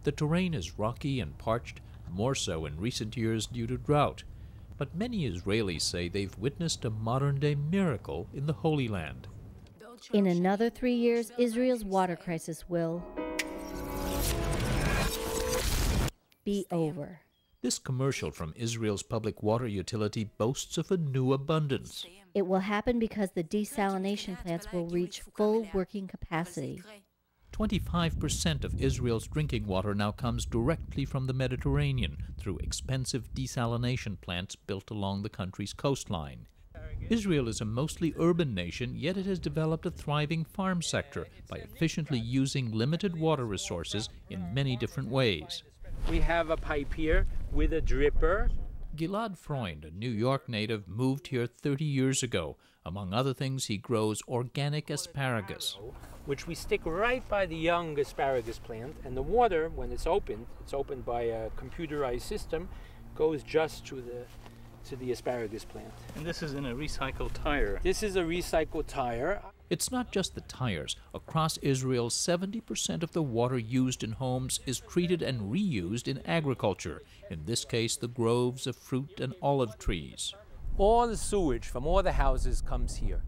The terrain is rocky and parched, more so in recent years due to drought. But many Israelis say they've witnessed a modern-day miracle in the Holy Land. In another 3 years, Israel's water crisis will be over. This commercial from Israel's public water utility boasts of a new abundance. It will happen because the desalination plants will reach full working capacity. 25% of Israel's drinking water now comes directly from the Mediterranean through expensive desalination plants built along the country's coastline. Israel is a mostly urban nation, yet it has developed a thriving farm sector by efficiently using limited water resources in many different ways. We have a pipe here with a dripper. Gilad Freund, a New York native, moved here 30 years ago. Among other things, he grows organic asparagus, which we stick right by the young asparagus plant, and the water, when it's opened by a computerized system, goes just to the asparagus plant. And this is in a recycled tire. This is a recycled tire. It's not just the tires. Across Israel, 70% of the water used in homes is treated and reused in agriculture, in this case the groves of fruit and olive trees. All the sewage from all the houses comes here.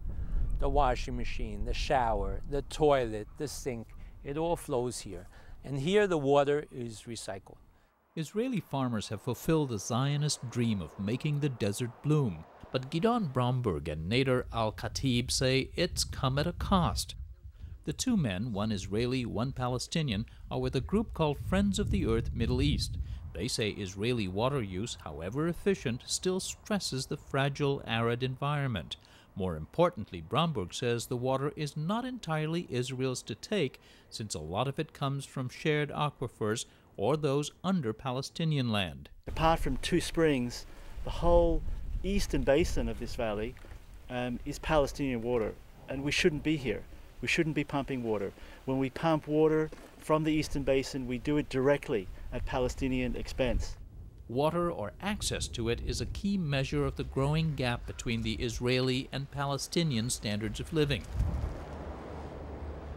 The washing machine, the shower, the toilet, the sink, it all flows here. And here the water is recycled. Israeli farmers have fulfilled the Zionist dream of making the desert bloom. But Gidon Bromberg and Nader Al-Khatib say it's come at a cost. The two men, one Israeli, one Palestinian, are with a group called Friends of the Earth Middle East. They say Israeli water use, however efficient, still stresses the fragile, arid environment. More importantly, Bromberg says the water is not entirely Israel's to take, since a lot of it comes from shared aquifers or those under Palestinian land. Apart from two springs, the whole eastern basin of this valley is Palestinian water, and we shouldn't be here. We shouldn't be pumping water. When we pump water from the eastern basin, we do it directly at Palestinian expense. Water or access to it is a key measure of the growing gap between the Israeli and Palestinian standards of living.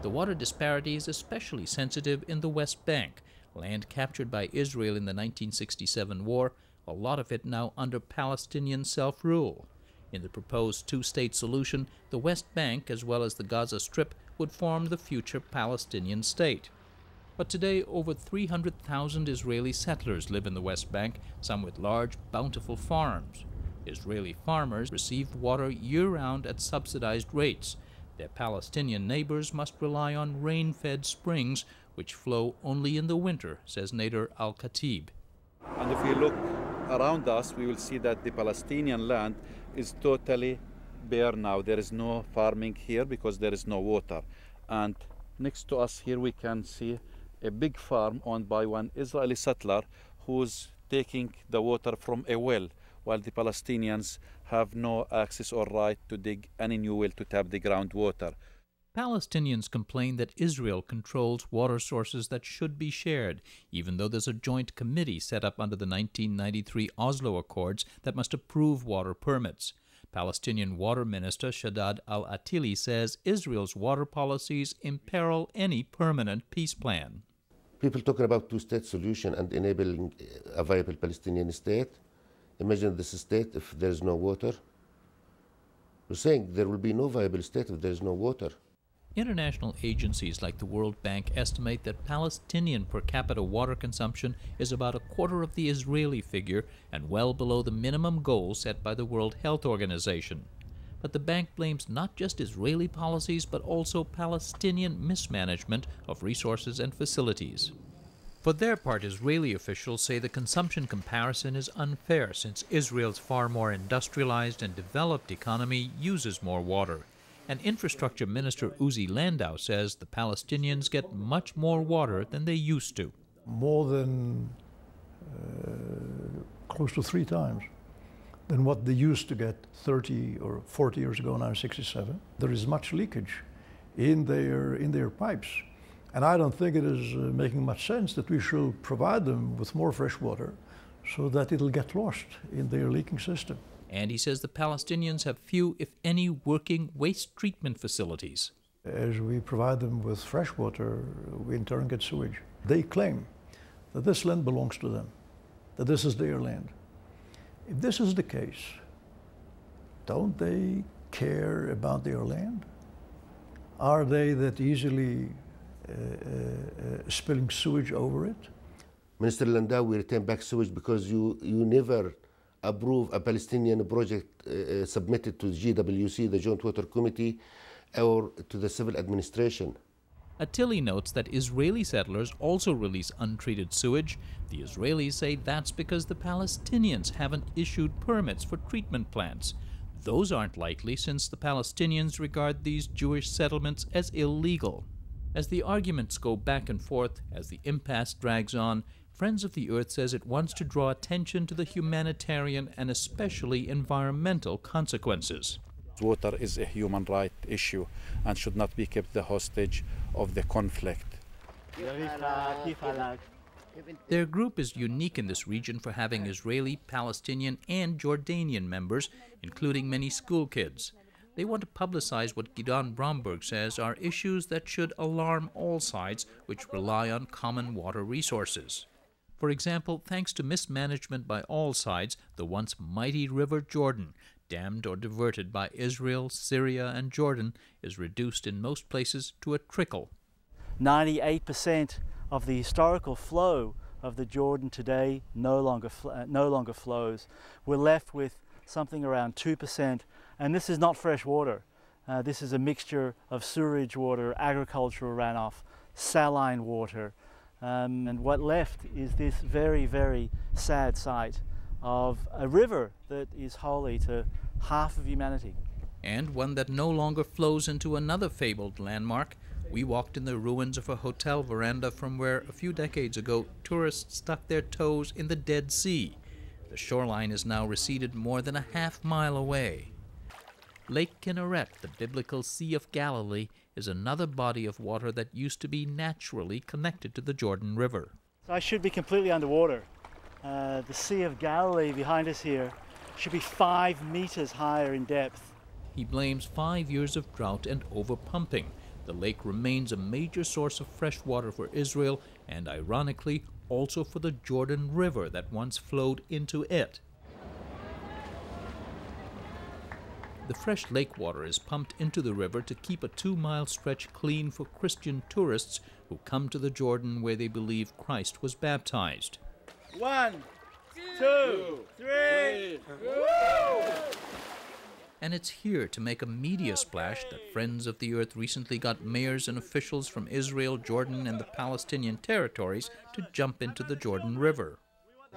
The water disparity is especially sensitive in the West Bank, land captured by Israel in the 1967 war, a lot of it now under Palestinian self-rule. In the proposed two-state solution, the West Bank, as well as the Gaza Strip, would form the future Palestinian state. But today, over 300,000 Israeli settlers live in the West Bank, some with large, bountiful farms. Israeli farmers receive water year-round at subsidized rates. Their Palestinian neighbors must rely on rain-fed springs, which flow only in the winter, says Nader Al-Khatib. And if we look around us, we will see that the Palestinian land is totally bare now. There is no farming here because there is no water. And next to us here we can see a big farm owned by one Israeli settler who's taking the water from a well, while the Palestinians have no access or right to dig any new well to tap the groundwater. Palestinians complain that Israel controls water sources that should be shared, even though there's a joint committee set up under the 1993 Oslo Accords that must approve water permits. Palestinian Water Minister Shaddad Al-Attili says Israel's water policies imperil any permanent peace plan. People talking about two-state solution and enabling a viable Palestinian state. Imagine this state if there is no water. We're saying there will be no viable state if there is no water. International agencies like the World Bank estimate that Palestinian per capita water consumption is about a quarter of the Israeli figure and well below the minimum goal set by the World Health Organization. But the bank blames not just Israeli policies but also Palestinian mismanagement of resources and facilities. For their part, Israeli officials say the consumption comparison is unfair since Israel's far more industrialized and developed economy uses more water. And Infrastructure Minister Uzi Landau says the Palestinians get much more water than they used to. More than close to 3 times than what they used to get 30 or 40 years ago, now 67. There is much leakage in their pipes. And I don't think it is making much sense that we should provide them with more fresh water so that it'll get lost in their leaking system. And he says the Palestinians have few, if any, working waste treatment facilities. As we provide them with fresh water, we in turn get sewage. They claim that this land belongs to them, that this is their land. If this is the case, don't they care about their land? Are they that easily spilling sewage over it? Minister Landau, we return back sewage because you never approve a Palestinian project submitted to the GWC, the Joint Water Committee, or to the civil administration. Attili notes that Israeli settlers also release untreated sewage. The Israelis say that's because the Palestinians haven't issued permits for treatment plants. Those aren't likely since the Palestinians regard these Jewish settlements as illegal. As the arguments go back and forth, as the impasse drags on, Friends of the Earth says it wants to draw attention to the humanitarian and especially environmental consequences. Water is a human right issue and should not be kept the hostage of the conflict. Their group is unique in this region for having Israeli, Palestinian, and Jordanian members, including many school kids. They want to publicize what Gidon Bromberg says are issues that should alarm all sides which rely on common water resources. For example, thanks to mismanagement by all sides, the once mighty River Jordan, dammed or diverted by Israel, Syria, and Jordan, is reduced in most places to a trickle. 98% of the historical flow of the Jordan today no longer flows. We're left with something around 2%, and this is not fresh water. This is a mixture of sewerage water, agricultural runoff, saline water, and what left is this very, very sad sight of a river that is holy to half of humanity. And one that no longer flows into another fabled landmark. We walked in the ruins of a hotel veranda from where, a few decades ago, tourists stuck their toes in the Dead Sea. The shoreline is now receded more than a half-mile away. Lake Kinneret, the biblical Sea of Galilee, is another body of water that used to be naturally connected to the Jordan River. So I should be completely underwater. The Sea of Galilee behind us here should be 5 meters higher in depth. He blames 5 years of drought and overpumping. The lake remains a major source of fresh water for Israel and, ironically, also for the Jordan River that once flowed into it. The fresh lake water is pumped into the river to keep a 2-mile stretch clean for Christian tourists who come to the Jordan where they believe Christ was baptized. 1, 2, 3. And it's here to make a media splash that Friends of the Earth recently got mayors and officials from Israel, Jordan, and the Palestinian territories to jump into the Jordan River.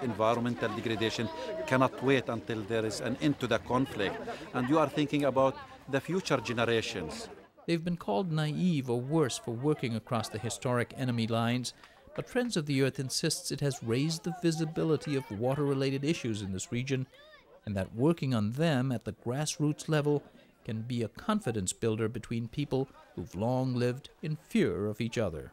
Environmental degradation cannot wait until there is an end to the conflict, and you are thinking about the future generations. They've been called naive or worse for working across the historic enemy lines, but Friends of the Earth insists it has raised the visibility of water-related issues in this region, and that working on them at the grassroots level can be a confidence builder between people who've long lived in fear of each other.